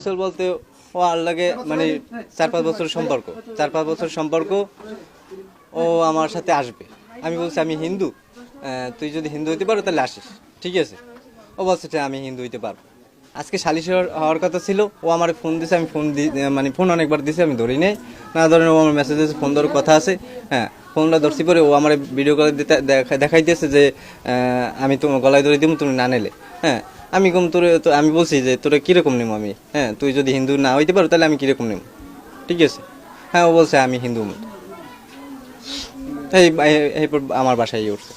আসল বলতে ও আর লাগে মানে 4-5 বছরের সম্পর্ক, 4-5 বছরের সম্পর্ক। ও আমার সাথে আসবে, আমি বলছি আমি হিন্দু, তুই যদি হিন্দু হইতে পারো তাহলে আসিস, ঠিক আছে। ও বলছে যে আমি হিন্দু হইতে পারবো। আজকে সালিশ হওয়ার কথা ছিল, ও আমার ফোন দিছে, আমি মানে ফোন অনেকবার দিছি, আমি ধরি নাই। না ধরেন ও আমার মেসেজ দিয়েছে, ফোন ধরার কথা আছে। হ্যাঁ, ফোনটা ধরছি পরে ও আমার ভিডিও কলে দেখাইতেছে যে আমি তোমার গলায় ধরে দিব তুমি না নিলে। হ্যাঁ, আমি কম তোরে তো আমি বলছি যে তোরা কিরকম নেবো আমি, হ্যাঁ তুই যদি হিন্দু না হইতে পারো তাহলে আমি কিরকম নেবো, ঠিক আছে। হ্যাঁ, ও বলছে আমি হিন্দু মত, এইপর আমার বাসায় উঠছে।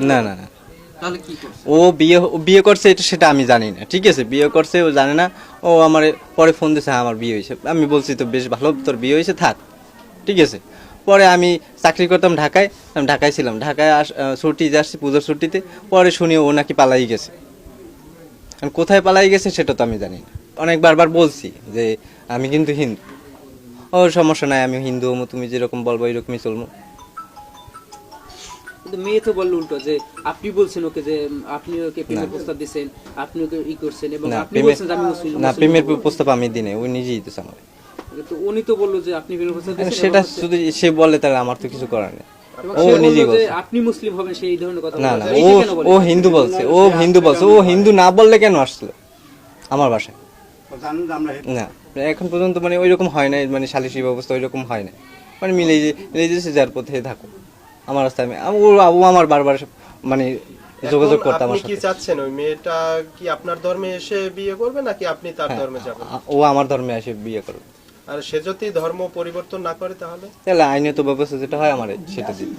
না না না, ও বিয়ে করছে এটা সেটা আমি জানি না, ঠিক আছে। বিয়ে করছে ও জানে না। ও আমার পরে ফোন দিয়েছে আমার বিয়ে হয়েছে। আমি বলছি তো বেশ ভালো, তোর বিয়ে হয়েছে, থাক, ঠিক আছে। পরে আমি চাকরি করতাম ঢাকায়, আমি ঢাকায় ছিলাম, ঢাকায় ছুটিতে আসছি পুজোর ছুটিতে। পরে শুনি ও নাকি পালাই গেছে। কোথায় পালাই গেছে সেটা তো আমি জানি না। অনেক বারবার বলছি যে আমি কিন্তু হিন্দু। ও সমস্যা নাই, আমি হিন্দু হমো, তুমি যেরকম বলবো এরকমই চলবো। কিন্তু মেয়ে তো বললো উল্টো যে আপনি বলছেন ওকে যে আপনি ওকে প্রেমের প্রস্তাব দিয়েছেন, আপনি ওকে ই করছেন এবং আপনি বলছেন যে আমি মুসলিম। না, প্রেমের প্রস্তাব আমি দিই নাই, ওই নিজেই দিতেছে আমার। তো উনি তো বললো যে আপনি প্রেমের প্রস্তাব দিয়েছেন, সেটা যদি সে বলে তাহলে আমার তো কিছু করার নেই। ও নিজেই বলছে আপনি মুসলিম হবেন সেই ধরনের কথা। না না, ও হিন্দু বলছে, ও হিন্দু বলছে। ও হিন্দু না বললে কেন আসলো আমার বাসায়? না, এখন পর্যন্ত মানে ওইরকম হয় নাই, মানে সালিশি ব্যবস্থা ওইরকম হয় না, মানে মিলে যেছে যার পথে থাকো আমার রাস্তায়। ও আমার বারবার মানে যোগাযোগ করতে আমার সাথে। কি চাচ্ছেন, ওই মেয়েটা কি আপনার ধর্মে এসে বিয়ে করবে নাকি আপনি তার ধর্মে যাবেন? ও আমার ধর্মে এসে বিয়ে করবে। আর সে যদি ধর্ম পরিবর্তন না করে তাহলে আইনে তো ব্যবস্থা যেটা হয় আমার সেটা দিতে।